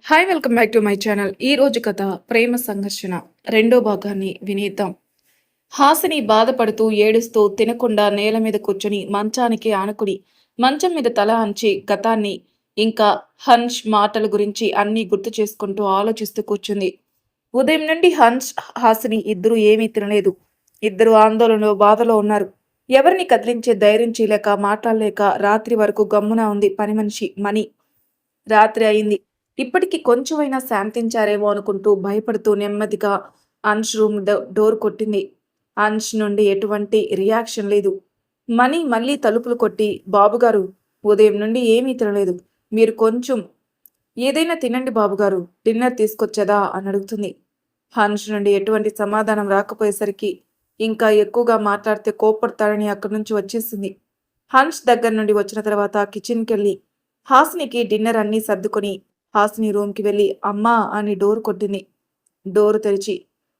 Hi welcome back to my channel. ఈ రోజు కథ ప్రేమ సంఘర్షణ రెండో భాగాన్ని వినేద్దాం. హాసిని బాధపడుతూ ఏడుస్తూ తినకుండా నేల మీద కూర్చొని మంచానికి ఆనుకుని మంచం మీద తల అంచి గతాన్ని ఇంకా హన్ష్ మాటల గురించి అన్నీ గుర్తు చేసుకుంటూ ఆలోచిస్తూ కూర్చుంది. ఉదయం నుండి హన్ష్ హాసిని ఇద్దరూ ఏమీ తినలేదు. ఇద్దరు ఆందోళనలో బాధలో ఉన్నారు. ఎవరిని కదిలించే ధైర్యం చేయలేక మాట్లాడలేక రాత్రి వరకు గమ్మున ఉంది పని మనిషి మణి. రాత్రి అయింది. ఇప్పటికి కొంచెమైనా శాంతించారేమో అనుకుంటూ భయపడుతూ నెమ్మదిగా అంష్ రూమ్ డోర్ కొట్టింది. అంష్ నుండి ఎటువంటి రియాక్షన్ లేదు. మణి మళ్ళీ తలుపులు కొట్టి, బాబుగారు ఉదయం నుండి ఏమీ తినలేదు. మీరు కొంచెం ఏదైనా తినండి బాబుగారు, డిన్నర్ తీసుకొచ్చదా అని అడుగుతుంది. హన్ష్ నుండి ఎటువంటి సమాధానం రాకపోయేసరికి ఇంకా ఎక్కువగా మాట్లాడితే కోప్పడతాడని అక్కడి నుంచి వచ్చేసింది. హన్ష్ దగ్గర నుండి వచ్చిన తర్వాత కిచెన్కి వెళ్ళి హాసినికి డిన్నర్ అన్నీ సర్దుకొని హాసిని రూమ్కి వెళ్ళి అమ్మా అని డోర్ కొట్టింది. డోరు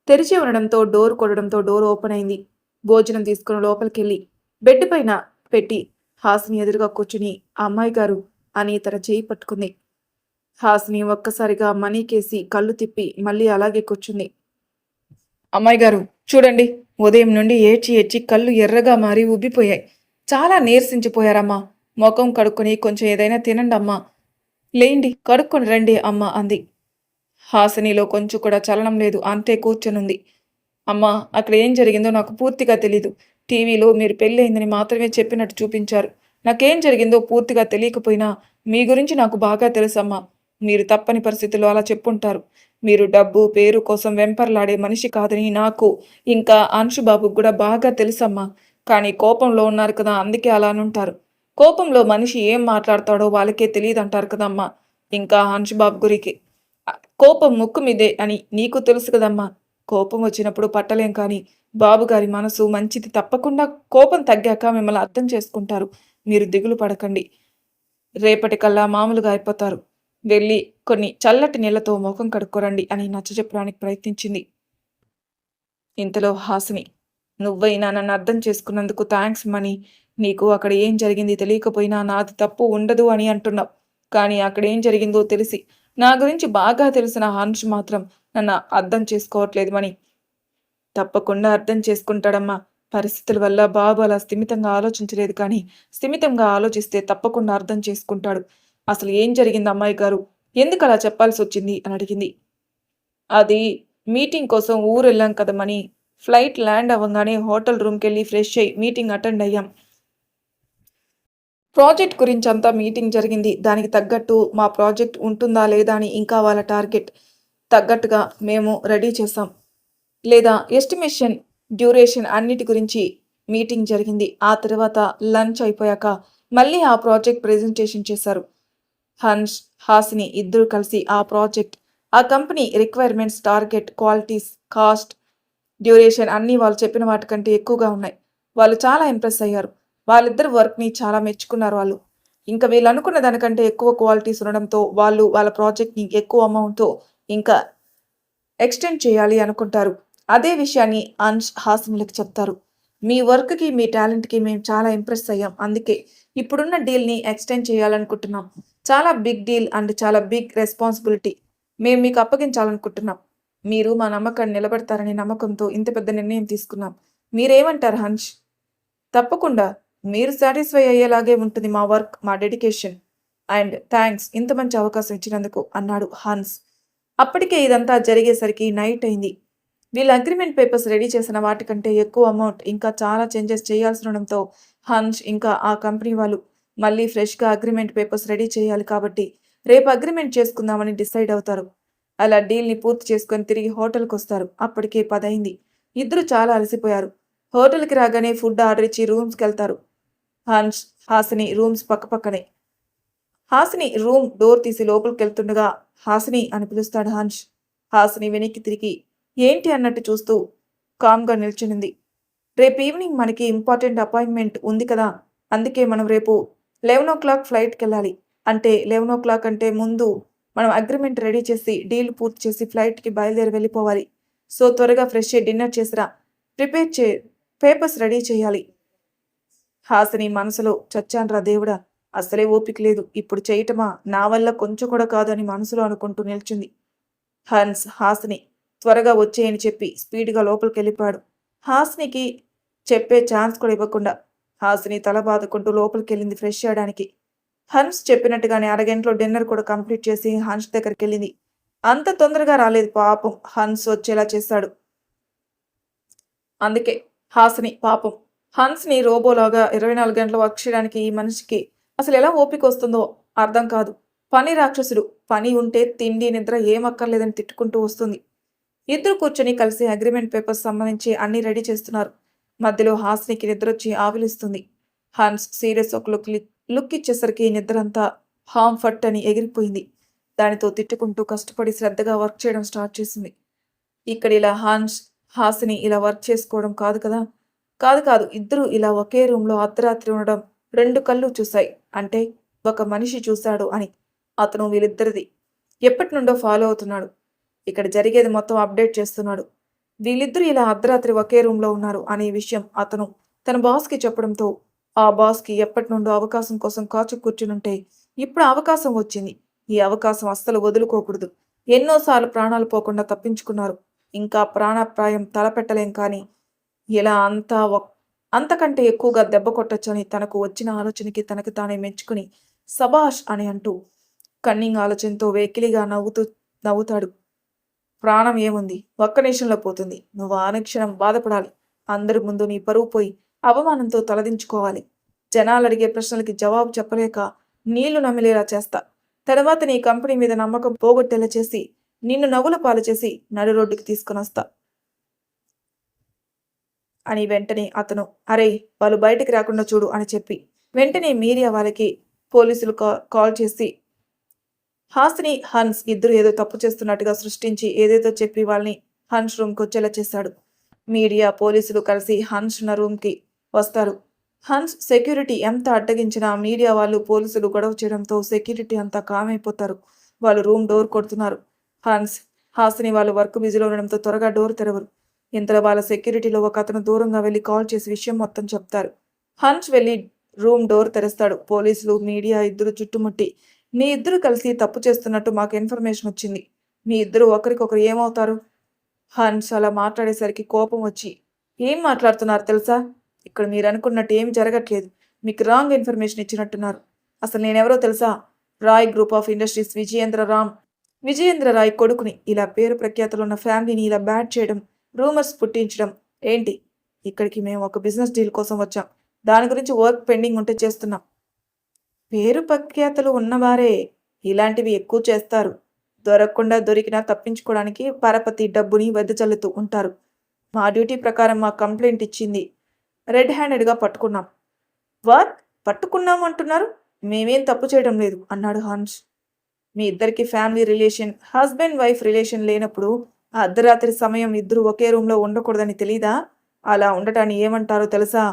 తెరిచి ఉండడంతో డోర్ కొట్టడంతో డోర్ ఓపెన్ అయింది. భోజనం తీసుకుని లోపలికెళ్ళి బెడ్ పైన పెట్టి హాసిని ఎదురుగా కూర్చుని అమ్మాయి గారు అని తన చేయి పట్టుకుంది. హాసిని ఒక్కసారిగా మనీకేసి కళ్ళు తిప్పి మళ్ళీ అలాగే కూర్చుంది. అమ్మాయి గారు చూడండి, ఉదయం నుండి ఏడ్చి ఏడ్చి కళ్ళు ఎర్రగా మారి ఉబ్బిపోయాయి. చాలా నీరసించిపోయారమ్మా. ముఖం కడుక్కొని కొంచెం ఏదైనా తినండి అమ్మా. లేండి, కడుక్కొని రండి అమ్మ అంది. హాసినిలో కొంచెం కూడా చలనం లేదు. అంతే కూర్చొనుంది. అమ్మా, అక్కడ ఏం జరిగిందో నాకు పూర్తిగా తెలీదు. టీవీలో మీరు పెళ్ళయిందని మాత్రమే చెప్పినట్టు చూపించారు. నాకేం జరిగిందో పూర్తిగా తెలియకపోయినా మీ గురించి నాకు బాగా తెలుసమ్మా. మీరు తప్పని పరిస్థితుల్లో అలా చెప్పుంటారు. మీరు డబ్బు పేరు కోసం వెంపర్లాడే మనిషి కాదని నాకు ఇంకా అంశుబాబుకు కూడా బాగా తెలుసమ్మా. కానీ కోపంలో ఉన్నారు కదా, అందుకే అలా అనుంటారు. కోపంలో మనిషి ఏం మాట్లాడతాడో వాళ్ళకే తెలియదంటారు కదమ్మా. ఇంకా అంశుబాబు గురికి కోపం ముక్కు మీదే అని నీకు తెలుసు కదమ్మా. కోపం వచ్చినప్పుడు పట్టలేం, కానీ బాబుగారి మనసు మంచిది. తప్పకుండా కోపం తగ్గాక మిమ్మల్ని అర్థం చేసుకుంటారు. మీరు దిగులు పడకండి. రేపటికల్లా మామూలుగా అయిపోతారు. వెళ్ళి కొన్ని చల్లటి నీళ్లతో ముఖం కడుక్కోరండి అని నచ్చజెప్పడానికి ప్రయత్నించింది. ఇంతలో హాసిని, నువ్వైనా నన్ను అర్థం చేసుకున్నందుకు థ్యాంక్స్ మణి. నీకు అక్కడ ఏం జరిగింది తెలియకపోయినా నాది తప్పు ఉండదు అని అంటున్నావు. కానీ అక్కడ ఏం జరిగిందో తెలిసి నా గురించి బాగా తెలిసిన హన్ష్ మాత్రం నన్ను అర్థం చేసుకోవట్లేదు మణి. తప్పకుండా అర్థం చేసుకుంటాడమ్మా. పరిస్థితుల వల్ల బాబు అలా స్థిమితంగా ఆలోచించలేదు, కానీ స్థిమితంగా ఆలోచిస్తే తప్పకుండా అర్థం చేసుకుంటాడు. అసలు ఏం జరిగింది అమ్మాయి గారు? ఎందుకు అలా చెప్పాల్సి వచ్చింది అని అడిగింది. అది మీటింగ్ కోసం ఊరెళ్ళాం కదమని. ఫ్లైట్ ల్యాండ్ అవ్వగానే హోటల్ రూమ్కి వెళ్ళి ఫ్రెష్ అయ్యి మీటింగ్ అటెండ్ అయ్యాం. ప్రాజెక్ట్ గురించి అంతా మీటింగ్ జరిగింది. దానికి తగ్గట్టు మా ప్రాజెక్ట్ ఉంటుందా లేదా అని ఇంకా వాళ్ళ టార్గెట్ తగ్గట్టుగా మేము రెడీ చేసాం. లేదా ఎస్టిమేషన్, డ్యూరేషన్ అన్నిటి గురించి మీటింగ్ జరిగింది. ఆ తర్వాత లంచ్ అయిపోయాక మళ్ళీ ఆ ప్రాజెక్ట్ ప్రెజెంటేషన్ చేశారు. హన్ష్, హాసిని ఇద్దరు కలిసి ఆ ప్రాజెక్ట్, ఆ company requirements, target, qualities, cost, duration అన్నీ వాళ్ళు చెప్పిన వాటికంటే ఎక్కువగా ఉన్నాయి. వాళ్ళు చాలా ఇంప్రెస్ అయ్యారు. వాళ్ళిద్దరు వర్క్ని చాలా మెచ్చుకున్నారు వాళ్ళు. ఇంకా వీళ్ళు అనుకున్న దానికంటే ఎక్కువ క్వాలిటీస్ ఉండడంతో వాళ్ళు వాళ్ళ ప్రాజెక్ట్ని ఎక్కువ అమౌంట్తో ఇంకా ఎక్స్టెండ్ చేయాలి అనుకుంటారు. అదే విషయాన్ని అంష్ హాసినులకు చెప్తారు. మీ వర్క్కి, మీ టాలెంట్కి మేము చాలా ఇంప్రెస్ అయ్యాం. అందుకే ఇప్పుడున్న డీల్ని ఎక్స్టెండ్ చేయాలనుకుంటున్నాం. చాలా బిగ్ డీల్ అండ్ చాలా బిగ్ రెస్పాన్సిబిలిటీ మేము మీకు అప్పగించాలనుకుంటున్నాం. మీరు మా నమ్మకాన్ని నిలబెడతారనే నమ్మకంతో ఇంత పెద్ద నిర్ణయం తీసుకున్నాం. మీరేమంటారు హన్ష్? తప్పకుండా మీరు సాటిస్ఫై అయ్యేలాగే ఉంటుంది మా వర్క్, మా డెడికేషన్. అండ్ థ్యాంక్స్ ఇంత మంచి అవకాశం ఇచ్చినందుకు అన్నాడు హన్స్. అప్పటికే ఇదంతా జరిగేసరికి నైట్ అయింది. వీళ్ళ అగ్రిమెంట్ పేపర్స్ రెడీ చేసిన వాటికంటే ఎక్కువ అమౌంట్, ఇంకా చాలా చేంజెస్ చేయాల్సి ఉండడంతో హన్స్ ఇంకా ఆ కంపెనీ వాళ్ళు మళ్ళీ ఫ్రెష్గా అగ్రిమెంట్ పేపర్స్ రెడీ చేయాలి కాబట్టి రేపు అగ్రిమెంట్ చేసుకుందామని డిసైడ్ అవుతారు. అలా డీల్ని పూర్తి చేసుకొని తిరిగి హోటల్కి వస్తారు. అప్పటికే 10 అయింది. ఇద్దరు చాలా అలసిపోయారు. హోటల్కి రాగానే ఫుడ్ ఆర్డర్ ఇచ్చి రూమ్స్కి వెళ్తారు. హన్స్, హాసిని రూమ్స్ పక్కపక్కనే. హాసిని రూమ్ డోర్ తీసి లోపలికి వెళ్తుండగా హాసిని అని పిలుస్తాడు హన్స్. హాసిని వెనక్కి తిరిగి ఏంటి అన్నట్టు చూస్తూ కామ్గా నిల్చునింది. రేపు ఈవినింగ్ మనకి ఇంపార్టెంట్ అపాయింట్మెంట్ ఉంది కదా, అందుకే మనం రేపు 11 ఫ్లైట్కి వెళ్ళాలి. అంటే 11 అంటే ముందు మనం అగ్రిమెంట్ రెడీ చేసి డీల్ పూర్తి చేసి ఫ్లైట్కి బయలుదేరి వెళ్ళిపోవాలి. సో త్వరగా ఫ్రెష్ అయ్యి డిన్నర్ చేసిరా, ప్రిపేర్ పేపర్స్ రెడీ చేయాలి. హాసిని మనసులో చచ్చాన్రా దేవుడా, అసలే ఓపిక లేదు. ఇప్పుడు చేయటమా? నా వల్ల కొంచెం కూడా కాదు అని మనసులో అనుకుంటూ నిల్చుంది. హాసిని త్వరగా వచ్చేయని చెప్పి స్పీడ్‌గా లోపలికెళ్ళిపోయాడు. హాసినికి చెప్పే ఛాన్స్ కూడా ఇవ్వకుండా హాసిని తల బాదుకుంటూ లోపలికెళ్ళింది ఫ్రెష్ అవ్వడానికి. హన్స్ చెప్పినట్టుగానే అరగంటలో డిన్నర్ కూడా కంప్లీట్ చేసి హన్స్ దగ్గరికెళ్ళింది. అంత తొందరగా రాలేదు పాపం. హన్స్ వచ్చేలా చేశాడు. అందుకే హాసిని పాపం హన్స్‌ని రోబోలాగా 24 గంటలు వర్క్ చేయడానికి ఈ మనిషికి అసలెలా ఓపికొస్తుందో అర్థం కాదు. పని రాక్షసుడు. పని ఉంటే తిండి, నిద్ర ఏం అక్కర్లేదని తిట్టుకుంటూ వస్తుంది. ఇద్దరు కూర్చొని కలిసి అగ్రీమెంట్ పేపర్స్ సంబంధించి అన్నీ రెడీ చేస్తున్నారు. మధ్యలో హాసినికి నిద్రొచ్చి ఆవిలిస్తుంది. హన్స్ సీరియస్ ఒక లుక్ ఇచ్చేసరికి నిద్రంతా ఫట్ అని ఎగిరిపోయింది. దానితో తిట్టుకుంటూ కష్టపడి శ్రద్ధగా వర్క్ చేయడం స్టార్ట్ చేసింది. ఇక్కడ ఇలా హాసిని ఇలా వర్క్ చేసుకోవడం కాదు కదా! కాదు. ఇద్దరు ఇలా ఒకే రూమ్‌లో అర్ధరాత్రి ఉండడం 2 కళ్ళు చూశాయి. అంటే ఒక మనిషి చూశాడు అని. అతను వీళ్ళిద్దరిది ఎప్పటినుండో ఫాలో అవుతున్నాడు. ఇక్కడ జరిగేది మొత్తం అప్డేట్ చేస్తున్నాడు. వీళ్ళిద్దరూ ఇలా అర్ధరాత్రి ఒకే రూమ్‌లో ఉన్నారు అనే విషయం అతను తన బాస్‌కి చెప్పడంతో ఆ బాస్‌కి ఎప్పటినుండో అవకాశం కోసం కాచు కూర్చునుంటే ఇప్పుడు అవకాశం వచ్చింది. ఈ అవకాశం అస్సలు వదులుకోకూడదు. ఎన్నోసార్లు ప్రాణాలు పోకుండా తప్పించుకున్నారు. ఇంకా ప్రాణాపాయం తలపెట్టలేం కానీ ఇలా అంతకంటే ఎక్కువగా దెబ్బ కొట్టొచ్చని తనకు వచ్చిన ఆలోచనకి తనకు తానే మెచ్చుకుని సబాష్ అని అంటూ కన్నింగ్ ఆలోచనతో వెకిలిగా నవ్వుతాడు. ప్రాణం ఏముంది? ఒక్క నిమిషంలో పోతుంది. నువ్వు అనుక్షణం బాధపడాలి. అందరి ముందు నీ పరువు పోయి అవమానంతో తలదించుకోవాలి. జనాలడిగే ప్రశ్నలకి జవాబు చెప్పలేక నీళ్లు నమిలేలా చేస్తా. తర్వాత నీ కంపెనీ మీద నమ్మకం పోగొట్టేలా చేసి నిన్ను నవ్వుల పాలు చేసి నడు రోడ్డుకి తీసుకునొస్తా అని వెంటనే అతను అరేయ్ వాళ్ళు బయటికి రాకుండా చూడు అని చెప్పి వెంటనే మీడియా వాళ్ళకి పోలీసులు కాల్ చేసి హాసిని, హన్స్ ఇద్దరు ఏదో తప్పు చేస్తున్నట్టుగా సృష్టించి ఏదేదో చెప్పి వాళ్ళని హన్స్ రూమ్కి వచ్చేలా చేశాడు. మీడియా, పోలీసులు కలిసి హన్స్ ఉన్న రూమ్కి వస్తారు. హన్స్ సెక్యూరిటీ ఎంత అడ్డగించినా మీడియా వాళ్ళు, పోలీసులు గొడవ చేయడంతో సెక్యూరిటీ అంతా కామైపోతారు. వాళ్ళు రూమ్ డోర్ కొడుతున్నారు. హాసిని వాళ్ళు వర్క్ బిజీలో ఉండడంతో త్వరగా డోర్ తెరవరు. ఇంతలో వాళ్ళ సెక్యూరిటీలో ఒక అతను దూరంగా వెళ్ళి కాల్ చేసి విషయం మొత్తం చెప్తారు. హన్స్ వెళ్ళి రూమ్ డోర్ తెరుస్తాడు. పోలీసులు, మీడియా ఇద్దరు చుట్టుముట్టి మీ ఇద్దరు కలిసి తప్పు చేస్తున్నట్టు మాకు ఇన్ఫర్మేషన్ వచ్చింది. మీ ఇద్దరు ఒకరికొకరు ఏమవుతారు? హన్స్ అలా మాట్లాడేసరికి కోపం వచ్చి ఏం మాట్లాడుతున్నారు తెలుసా? ఇక్కడ మీరు అనుకున్నట్టు ఏం జరగట్లేదు. మీకు రాంగ్ ఇన్ఫర్మేషన్ ఇచ్చినట్టున్నారు. అసలు నేనెవరో తెలుసా? Roy group of industries Vijayendra Roy కొడుకుని. ఇలా పేరు ప్రఖ్యాతలు ఉన్న ఫ్యామిలీని ఇలా బ్యాడ్ చేయడం, రూమర్స్ పుట్టించడం ఏంటి? ఇక్కడికి మేము ఒక బిజినెస్ డీల్ కోసం వచ్చాం. దాని గురించి వర్క్ పెండింగ్ ఉంటే చేస్తున్నాం. పేరు ప్రఖ్యాతలు ఉన్నవారే ఇలాంటివి ఎక్కువ చేస్తారు. దొరకకుండా దొరికినా తప్పించుకోవడానికి పరపతి డబ్బుని వెదజల్లుతూ ఉంటారు. మా డ్యూటీ ప్రకారం మా కంప్లైంట్ ఇచ్చింది రెడ్ హ్యాండెడ్గా పట్టుకున్నాం. వాట్? పట్టుకున్నాం అంటున్నారు? మేమేం తప్పు చేయడం లేదు అన్నాడు హన్స్. మీ ఇద్దరికి family relation, husband wife relation లేనప్పుడు అర్ధరాత్రి సమయం ఇద్దరు ఒకే రూమ్లో ఉండకూడదని తెలీదా? అలా ఉండటాన్ని ఏమంటారో తెలుసా?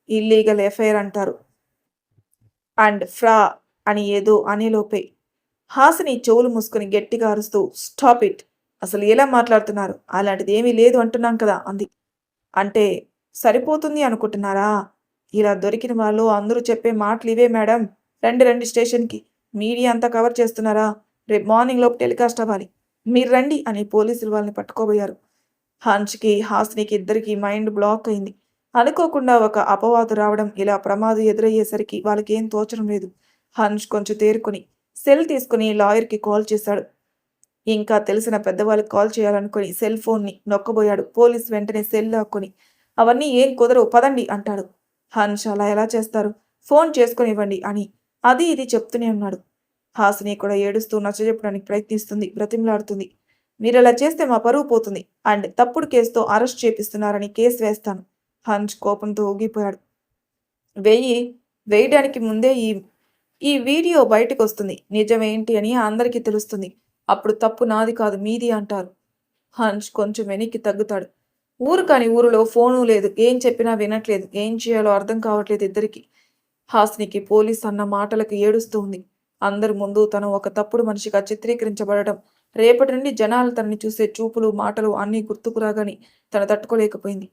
ఇల్లీగల్ ఎఫైర్ అంటారు. అండ్ ఫ్రా అని ఏదో అనేలోపే హాసిని చెవులు మూసుకుని గట్టిగా అరుస్తూ స్టాప్ ఇట్, అసలు ఎలా మాట్లాడుతున్నారు? అలాంటిది ఏమీ లేదు అంటున్నాం కదా అంది. అంటే సరిపోతుంది అనుకుంటున్నారా? ఇలా దొరికిన వాళ్ళు అందరూ చెప్పే మాటలు ఇవే మేడం. రండి స్టేషన్కి. మీడియా అంతా కవర్ చేస్తున్నారా? రేపు మార్నింగ్ లోపు టెలికాస్ట్ అవ్వాలి. మీరు రండి అని పోలీసులు వాళ్ళని పట్టుకోబోయారు. హన్స్కి, హాసినికి ఇద్దరికి మైండ్ బ్లాక్ అయింది. అనుకోకుండా ఒక అపవాదు రావడం, ఇలా ప్రమాదం ఎదురయ్యేసరికి వాళ్ళకేం తోచడం లేదు. హన్స్ కొంచెం తేరుకుని సెల్ తీసుకుని లాయర్కి కాల్ చేశాడు. ఇంకా తెలిసిన పెద్దవాళ్ళకి కాల్ చేయాలనుకుని సెల్ ఫోన్ని నొక్కబోయాడు. పోలీస్ వెంటనే సెల్ లాక్కుని అవన్నీ ఏం కుదరవు పదండి అంటాడు. హన్స్ అలా ఎలా చేస్తారు? ఫోన్ చేసుకుని ఇవ్వండి అని అది ఇది చెప్తూనే ఉన్నాడు. హాసిని కూడా ఏడుస్తూ నచ్చజెప్పడానికి ప్రయత్నిస్తుంది, బ్రతిమలాడుతుంది. మీరు అలా చేస్తే మా పరువు పోతుంది అండ్ తప్పుడు కేసుతో అరెస్ట్ చేపిస్తున్నారని కేసు వేస్తాను. హన్స్ కోపంతో ఊగిపోయాడు. వేయడానికి ముందే ఈ వీడియో బయటకు వస్తుంది. నిజమేంటి అని అందరికీ తెలుస్తుంది. అప్పుడు తప్పు నాది కాదు మీది అంటారు. హన్స్ కొంచెం వెనక్కి తగ్గుతాడు. ఊరు కాని ఊరిలో ఫోను లేదు. ఏం చెప్పినా వినట్లేదు. ఏం చేయాలో అర్థం కావట్లేదు ఇద్దరికి. హాసినికి పోలీస్ అన్న మాటలకు ఏడుస్తూ ఉంది. అందరి ముందు తను ఒక తప్పుడు మనిషిగా చిత్రీకరించబడటం, రేపటి నుండి జనాలు తనని చూసే చూపులు, మాటలు అన్నీ గుర్తుకు రాగాని తను తట్టుకోలేకపోయింది.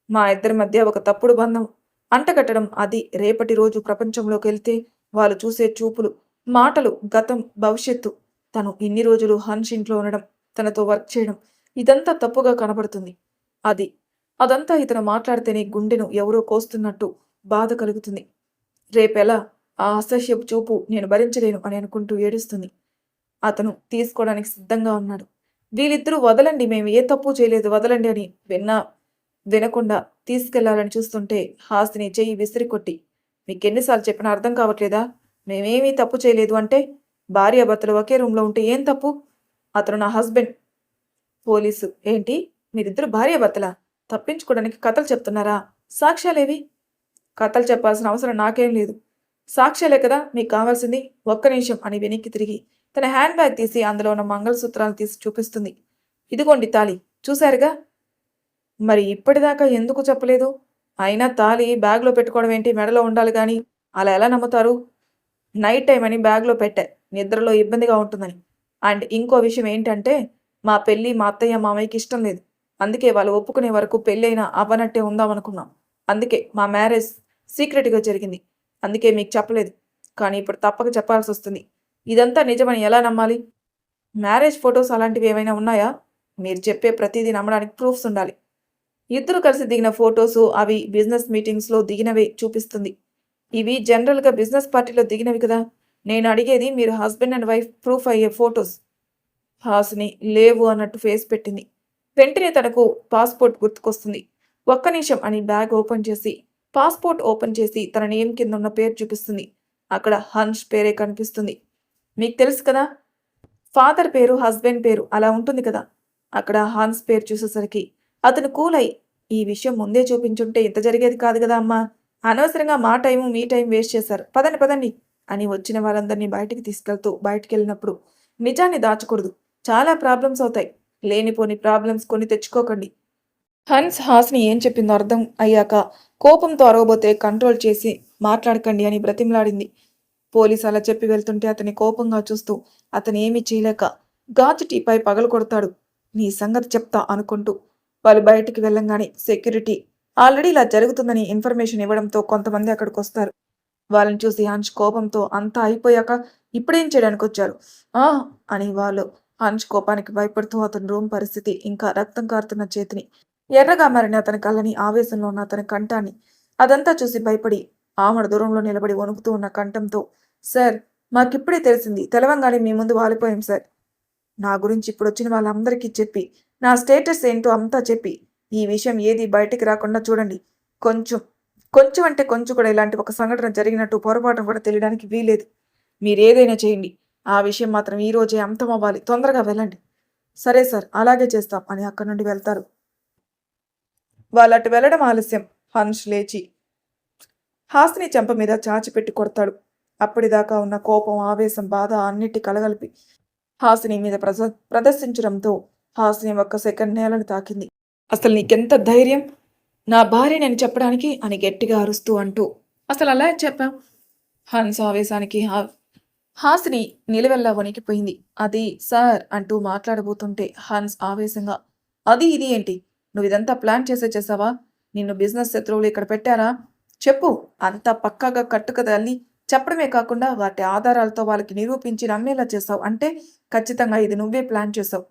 మా ఇద్దరి మధ్య ఒక తప్పుడు బంధం అంటగట్టడం, అది రేపటి రోజు ప్రపంచంలోకి వెళ్తే వాళ్ళు చూసే చూపులు, మాటలు, గతం, భవిష్యత్తు. తను ఇన్ని రోజులు హన్స్ ఇంట్లో ఉండడం, తనతో వర్క్ చేయడం ఇదంతా తప్పుగా కనబడుతుంది. అది అదంతా ఇతను మాట్లాడితేనే గుండెను ఎవరో కోస్తున్నట్టు బాధ కలుగుతుంది. రేపెలా ఆ అసహ్యపు చూపు నేను భరించలేను అని అనుకుంటూ ఏడుస్తుంది. అతను తీసుకోవడానికి సిద్ధంగా ఉన్నాడు. వీళ్ళిద్దరూ వదలండి, మేము ఏ తప్పు చేయలేదు, వదలండి అని వినకుండా తీసుకెళ్లాలని చూస్తుంటే హాసిని చెయ్యి విసిరికొట్టి, మీకెన్నిసార్లు చెప్పినా అర్థం కావట్లేదా? మేమేమీ తప్పు చేయలేదు అంటే భార్యాభర్తలు ఒకే రూమ్లో ఉంటే ఏం తప్పు? అతను నా హస్బెండ్. పోలీసు ఏంటి? మీరిద్దరు భార్యాభర్తలా? తప్పించుకోవడానికి కథలు చెప్తున్నారా? సాక్ష్యాలేవి? కథలు చెప్పాల్సిన అవసరం నాకేం లేదు. సాక్ష్యాలే కదా మీకు కావాల్సింది. ఒక్క నిమిషం అని వెనక్కి తిరిగి తన హ్యాండ్ బ్యాగ్ తీసి అందులో ఉన్న మంగళసూత్రాలు తీసి చూపిస్తుంది. ఇదిగోండి తాళి, చూశారుగా? మరి ఇప్పటిదాకా ఎందుకు చెప్పలేదు? అయినా తాళి బ్యాగ్లో పెట్టుకోవడం ఏంటి, మెడలో ఉండాలి గాని అలా ఎలా నమ్ముతారు? నైట్ టైం అని బ్యాగ్లో పెట్టా, నిద్రలో ఇబ్బందిగా ఉంటుందని. అండ్ ఇంకో విషయం ఏంటంటే మా పెళ్ళి మా అత్తయ్య మామయ్యకి ఇష్టం లేదు. అందుకే వాళ్ళు ఒప్పుకునే వరకు పెళ్ళైనా అవ్వనట్టే ఉందామనుకున్నాం. అందుకే మా మ్యారేజ్ సీక్రెట్గా జరిగింది. అందుకే మీకు చెప్పలేదు. కానీ ఇప్పుడు తప్పక చెప్పాల్సి వస్తుంది. ఇదంతా నిజమని ఎలా నమ్మాలి? మ్యారేజ్ ఫొటోస్ అలాంటివి ఏమైనా ఉన్నాయా? మీరు చెప్పే ప్రతిదీ నమ్మడానికి ప్రూఫ్స్ ఉండాలి. ఇద్దరు కలిసి దిగిన ఫొటోసు అవి బిజినెస్ మీటింగ్స్లో దిగినవే చూపిస్తుంది. ఇవి జనరల్గా బిజినెస్ పార్టీలో దిగినవి కదా. నేను అడిగేది మీరు హస్బెండ్ అండ్ వైఫ్ ప్రూఫ్ అయ్యే ఫొటోస్. హాసిని లేవు అన్నట్టు ఫేస్ పెట్టింది. వెంటనే తనకు పాస్పోర్ట్ గుర్తుకొస్తుంది. ఒక్క నిమిషం అని బ్యాగ్ ఓపెన్ చేసి పాస్పోర్ట్ ఓపెన్ చేసి తన నేమ్ కింద ఉన్న పేరు చూపిస్తుంది. అక్కడ హన్స్ పేరే కనిపిస్తుంది. మీకు తెలుసు కదా, ఫాదర్ పేరు హస్బెండ్ పేరు అలా ఉంటుంది కదా. అక్కడ హన్స్ పేరు చూసేసరికి అతను కూల్ అయి, ఈ విషయం ముందే చూపించుంటే ఇంత జరిగేది కాదు కదా అమ్మా. అనవసరంగా మా టైము మీ టైం వేస్ట్ చేశారు. పదండి పదండి అని వచ్చిన వాళ్ళందరినీ బయటికి తీసుకెళ్తూ బయటికి వెళ్ళినప్పుడు నిజాన్ని దాచకూడదు. చాలా ప్రాబ్లమ్స్ అవుతాయి. లేనిపోని ప్రాబ్లమ్స్ కొని తెచ్చుకోకండి. హన్స్ హాస్ని ఏం చెప్పిందో అర్థం అయ్యాక కోపంతో అరవబోతే కంట్రోల్ చేసి మాట్లాడకండి అని బ్రతిమలాడింది. పోలీసు అలా చెప్పి వెళ్తుంటే అతని కోపంగా చూస్తూ అతను ఏమీ చేయలేక గాజు టీపై పగలు కొడతాడు. నీ సంగతి చెప్తా అనుకుంటూ వాళ్ళు బయటికి వెళ్ళంగానే సెక్యూరిటీ ఆల్రెడీ ఇలా జరుగుతుందని ఇన్ఫర్మేషన్ ఇవ్వడంతో కొంతమంది అక్కడికి వస్తారు. వాళ్ళని చూసి హన్స్ కోపంతో అంతా అయిపోయాక ఇప్పుడేం చేయడానికి వచ్చారు ఆ అని వాళ్ళు హన్స్ కోపానికి భయపడుతూ అతని రూమ్ పరిస్థితి, ఇంకా రక్తం కారుతున్న చేతిని, ఎర్రగా మారిన అతని కళ్ళని, ఆవేశంలో ఉన్న అతని కంఠాన్ని అదంతా చూసి భయపడి ఆమడ దూరంలో నిలబడి వణుకుతూ ఉన్న కంఠంతో, సార్ మాకిప్పుడే తెలిసింది, తెలవంగానే మీ ముందు వాలిపోయాం సార్. నా గురించి ఇప్పుడు వచ్చిన వాళ్ళందరికీ చెప్పి నా స్టేటస్ ఏంటో అంతా చెప్పి ఈ విషయం ఏది బయటికి రాకుండా చూడండి. కొంచెం కొంచెం అంటే కొంచెం కూడా ఇలాంటి ఒక సంఘటన జరిగినట్టు పొరపాటు కూడా తెలియడానికి వీలేదు. మీరేదైనా చేయండి, ఆ విషయం మాత్రం ఈ రోజే అంతం అవ్వాలి. తొందరగా వెళ్ళండి. సరే సార్, అలాగే చేస్తాం అని అక్కడి నుండి వెళ్తారు. వాళ్ళటు వెళ్ళడం ఆలస్యం. హన్స్ లేచి హాసిని చెంప మీద చాచిపెట్టి కొడతాడు. అప్పటిదాకా ఉన్న కోపం, ఆవేశం, బాధ అన్నిటి కలగలిపి హాసిని మీద ప్రదర్శించడంతో హాసిని ఒక్క సెకండ్ నేలను తాకింది. అసలు నీకెంత ధైర్యం నా భార్య నేను చెప్పడానికి అని గట్టిగా అరుస్తూ అంటూ, అసలు అలా చెప్పాం? హన్స్ ఆవేశానికి హాసిని నిలువెల్లా వణికిపోయింది. అది సార్ అంటూ మాట్లాడబోతుంటే హన్స్ ఆవేశంగా, అది ఇది ఏంటి? నువ్వు ఇదంతా ప్లాన్ చేసావా? నిన్ను బిజినెస్ శత్రువులు ఇక్కడ పెట్టారా? చెప్పు. అంతా పక్కాగా కట్టుకదల్లి చెప్పడమే కాకుండా వాటి ఆధారాలతో వాళ్ళకి నిరూపించి నమ్మేలా చేసావు. అంటే ఖచ్చితంగా ఇది నువ్వే ప్లాన్ చేసావు.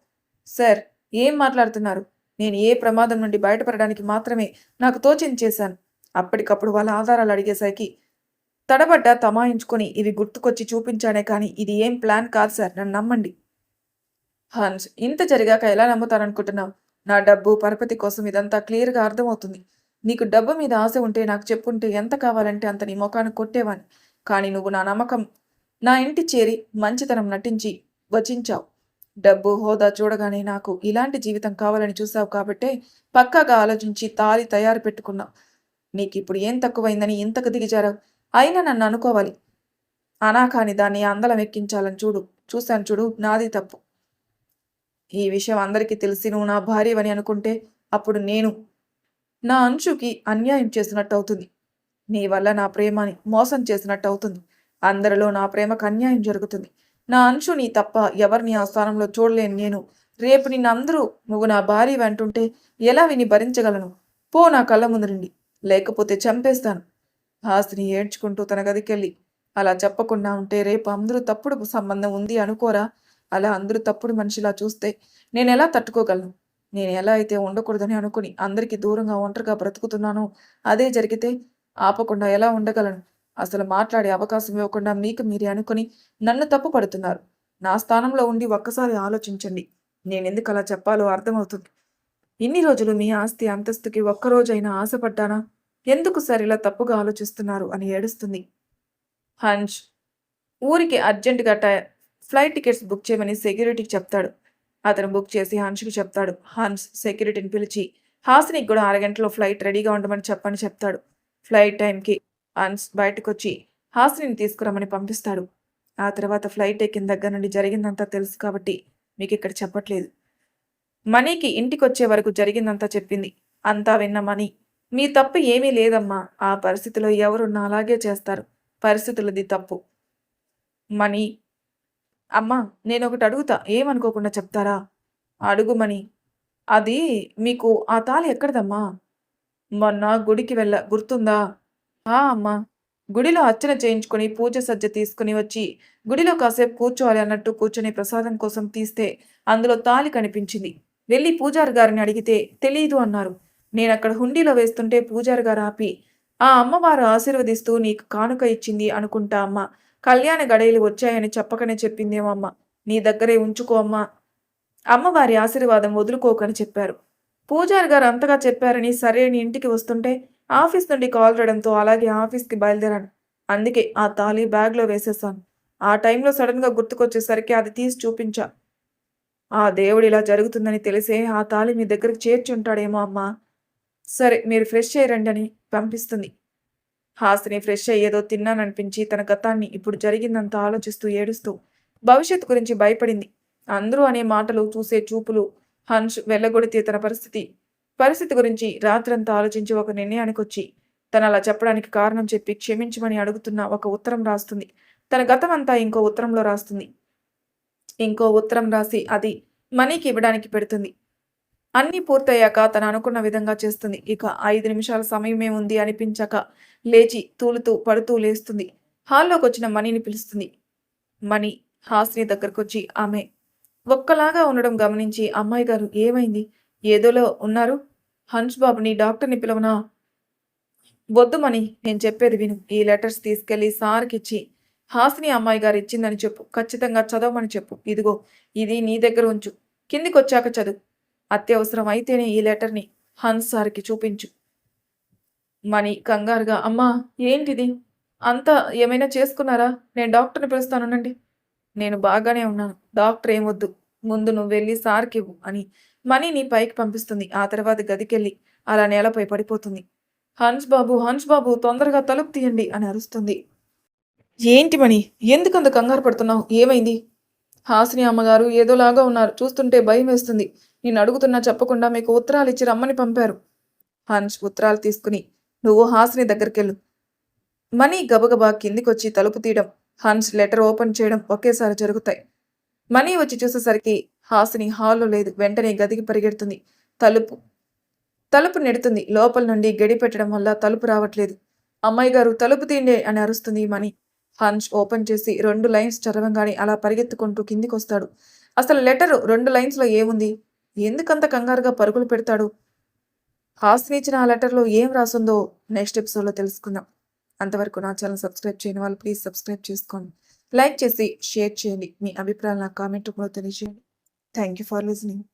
సార్ ఏం మాట్లాడుతున్నారు? నేను ఏ ప్రమాదం నుండి బయటపడడానికి మాత్రమే నాకు తోచింది చేశాను. అప్పటికప్పుడు వాళ్ళ ఆధారాలు అడిగేసరికి తడబడ్డ తమాయించుకొని ఇవి గుర్తుకొచ్చి చూపించానే కానీ ఇది ఏం ప్లాన్ కాదు సార్, నన్ను నమ్మండి. హన్స్ ఇంత జరిగాక ఎలా నమ్ముతాననుకుంటున్నావు? నా డబ్బు పరపతి కోసం ఇదంతా క్లియర్గా అర్థమవుతుంది. నీకు డబ్బు మీద ఆశ ఉంటే నాకు చెప్పుంటే ఎంత కావాలంటే అంత నీ ముఖాన్ని కొట్టేవాని. కానీ నువ్వు నా నమ్మకం నా ఇంటి చేరి మంచితనం నటించి వచించావు. డబ్బు హోదా చూడగానే నాకు ఇలాంటి జీవితం కావాలని చూసావు కాబట్టే పక్కాగా ఆలోచించి తాళి తయారు పెట్టుకున్నావు. నీకు ఇప్పుడు ఏం తక్కువైందని ఇంతకు దిగిజారావు? అయినా నన్ను అనుకోవాలి. అనాకాని దాన్ని అందలం ఎక్కించాలని చూశాను చూడు, నాది తప్పు. ఈ విషయం అందరికీ తెలిసి నువ్వు నా భార్యవని అనుకుంటే అప్పుడు నేను నా అంశుకి అన్యాయం చేసినట్టు అవుతుంది. నీ వల్ల నా ప్రేమని మోసం చేసినట్టు అవుతుంది. అందరిలో నా ప్రేమకు అన్యాయం జరుగుతుంది. నా అంశు నీ తప్ప ఎవరిని ఆ స్థానంలో చూడలేను నేను. రేపు నిన్నందరూ నువ్వు నా భార్య అంటుంటే ఎలా విని భరించగలను? పో నా కళ్ళ ముందు రండి, లేకపోతే చంపేస్తాను. హాసిని ఏడ్చుకుంటూ తన గదికెళ్ళి అలా చెప్పకుండా ఉంటే రేపు అందరూ తప్పుడు సంబంధం ఉంది అనుకోరా? అలా అందరూ తప్పుడు మనిషిలా చూస్తే నేనెలా తట్టుకోగలను? నేను ఎలా అయితే ఉండకూడదని అనుకుని అందరికీ దూరంగా ఒంటరిగా బ్రతుకుతున్నానో అదే జరిగితే ఆపకుండా ఎలా ఉండగలను? అసలు మాట్లాడే అవకాశం ఇవ్వకుండా మీకు మీరే అనుకుని నన్ను తప్పు పడుతున్నారు. నా స్థానంలో ఉండి ఒక్కసారి ఆలోచించండి. నేనెందుకు అలా చెప్పాలో అర్థమవుతుంది. ఇన్ని రోజులు మీ ఆస్తి అంతస్తుకి ఒక్కరోజైనా ఆశపడ్డానా? ఎందుకు సార్ ఇలా తప్పుగా ఆలోచిస్తున్నారు అని ఏడుస్తుంది. హంచ్ ఊరికి అర్జెంటుగా ఫ్లైట్ టికెట్స్ బుక్ చేయమని సెక్యూరిటీకి చెప్తాడు. అతను బుక్ చేసి హన్ష్కి చెప్తాడు. హన్స్ సెక్యూరిటీని పిలిచి హాసినికి కూడా అరగంటలో ఫ్లైట్ రెడీగా ఉండమని చెప్పని చెప్తాడు. ఫ్లైట్ టైంకి హన్స్ బయటకొచ్చి హాసిని తీసుకురమ్మని పంపిస్తాడు. ఆ తర్వాత ఫ్లైట్ ఎక్కిన దగ్గర నుండి జరిగిందంతా తెలుసు కాబట్టి మీకు ఇక్కడ చెప్పట్లేదు. మనీకి ఇంటికొచ్చే వరకు జరిగిందంతా చెప్పింది. అంతా విన్న మనీ, మీ తప్పు ఏమీ లేదమ్మా. ఆ పరిస్థితిలో ఎవరున్నా అలాగే చేస్తారు. పరిస్థితులది తప్పు. మనీ, అమ్మా నేనొకటి అడుగుతా, ఏమనుకోకుండా చెప్తారా? అడుగు మనీ. అది మీకు ఆ తాళి ఎక్కడిదమ్మా? మొన్న గుడికి గుర్తుందా? ఆ! అమ్మా. గుడిలో అర్చన చేయించుకొని పూజ సజ్జ తీసుకుని వచ్చి గుడిలో కాసేపు కూర్చోవాలి అన్నట్టు కూర్చొని ప్రసాదం కోసం తీస్తే అందులో తాళి కనిపించింది. వెళ్ళి పూజారి గారిని అడిగితే తెలీదు అన్నారు. నేనక్కడ హుండీలో వేస్తుంటే పూజారి గారు ఆపి, ఆ అమ్మవారు ఆశీర్వదిస్తూ నీకు కానుక ఇచ్చింది అనుకుంటా అమ్మ. కళ్యాణ గడియలు వచ్చాయని చెప్పకనే చెప్పిందేమో అమ్మ. నీ దగ్గరే ఉంచుకో అమ్మా. అమ్మవారి ఆశీర్వాదం వదులుకోకని చెప్పారు. పూజారి గారు అంతగా చెప్పారని సరే అని ఇంటికి వస్తుంటే ఆఫీస్ నుండి కాల్ రావడంతో అలాగే ఆఫీస్కి బయలుదేరాను. అందుకే ఆ తాళి బ్యాగ్లో వేసేసాను. ఆ టైంలో సడన్గా గుర్తుకొచ్చేసరికి అది తీసి చూపించా. ఆ దేవుడు ఇలా జరుగుతుందని తెలిసే ఆ తాళి మీ దగ్గరకు చేర్చుంటాడేమో అమ్మా. సరే మీరు ఫ్రెష్ అయ్యారండి అని పంపిస్తుంది. హాసిని ఫ్రెష్ అయ్యేదో తిన్నాననిపించి తన గతాన్ని ఇప్పుడు జరిగిందంతా ఆలోచిస్తూ ఏడుస్తూ భవిష్యత్తు గురించి భయపడింది. అందరూ అనే మాటలు చూసే చూపులు హన్ష్ వెళ్ళగొడితే తన పరిస్థితి గురించి రాత్రంతా ఆలోచించి ఒక నిర్ణయానికొచ్చి తను అలా చెప్పడానికి కారణం చెప్పి క్షమించమని అడుగుతున్న ఒక ఉత్తరం రాస్తుంది. తన గతమంతా ఇంకో ఉత్తరంలో రాస్తుంది. ఇంకో ఉత్తరం రాసి అది మనీకి ఇవ్వడానికి పెడుతుంది. అన్నీ పూర్తయ్యాక తను అనుకున్న విధంగా చేస్తుంది. ఇక 5 నిమిషాల సమయమే ఉంది అనిపించాక లేచి తూలుతూ పడుతూ లేస్తుంది. హాల్లోకొచ్చిన మనీని పిలుస్తుంది. మణి హాసిని దగ్గరకొచ్చి ఆమె ఒక్కలాగా ఉండడం గమనించి అమ్మాయి గారు ఏమైంది? ఏదోలో ఉన్నారు? హన్స్ బాబుని డాక్టర్ని పిలవనా? వద్దు మణి, నేను చెప్పేది విను. ఈ లెటర్స్ తీసుకెళ్లి సార్కిచ్చి హాసిని అమ్మాయి గారు ఇచ్చిందని చెప్పు. ఖచ్చితంగా చదవమని చెప్పు. ఇదిగో ఇది నీ దగ్గర ఉంచు. కిందికొచ్చాక చదువు. అత్యవసరం అయితేనే ఈ లెటర్ని హన్స్ సార్కి చూపించు. మణి కంగారుగా అమ్మా ఏంటిది? అంతా ఏమైనా చేసుకున్నారా? నేను డాక్టర్ని పిలుస్తానుండండి. నేను బాగానే ఉన్నాను. డాక్టర్ ఏమొద్దు. ముందు నువ్వెళ్ళి సార్కివ్వు అని మనీని పైకి పంపిస్తుంది. ఆ తర్వాత గదికెళ్ళి అలా నేలపై పడిపోతుంది. హన్స్ బాబు తొందరగా తలుపు తీయండి అని అరుస్తుంది. ఏంటి మణి? ఎందుకంత కంగారు పడుతున్నావు? ఏమైంది? హాసిని అమ్మగారు ఏదోలాగా ఉన్నారు. చూస్తుంటే భయం వేస్తుంది. నేను అడుగుతున్నా చెప్పకుండా మీకు ఉత్తరాలు ఇచ్చి రమ్మని పంపారు. హన్స్ ఉత్తరాలు తీసుకుని నువ్వు హాసిని దగ్గరికెళ్ళు. మణి గబగబా కిందికొచ్చి తలుపు తీయడం, హన్స్ లెటర్ ఓపెన్ చేయడం ఒకేసారి జరుగుతాయి. మణి వచ్చి చూసేసరికి హాసిని హాల్లో లేదు. వెంటనే గదికి పరిగెడుతుంది. తలుపు నెడుతుంది. లోపల నుండి గడి పెట్టడం వల్ల తలుపు రావట్లేదు. అమ్మాయి గారు తలుపు తీయండి అని అరుస్తుంది మణి. హన్స్ ఓపెన్ చేసి 2 లైన్స్ చదవంగానే అలా పరిగెత్తుకుంటూ కిందికొస్తాడు. అసలు లెటరు 2 లైన్స్లో ఏముంది? ఎందుకంత కంగారుగా పరుగులు పెడతాడు? హాసిని ఇచ్చిన ఆ లెటర్లో ఏం రాసుందో నెక్స్ట్ ఎపిసోడ్లో తెలుసుకుందాం. అంతవరకు నా ఛానల్ సబ్స్క్రైబ్ చేయని వాళ్ళు ప్లీజ్ సబ్స్క్రైబ్ చేసుకోండి. లైక్ చేసి షేర్ చేయండి. మీ అభిప్రాయాలు నాకు కామెంట్ రూపంలో తెలియజేయండి. Thank you for listening.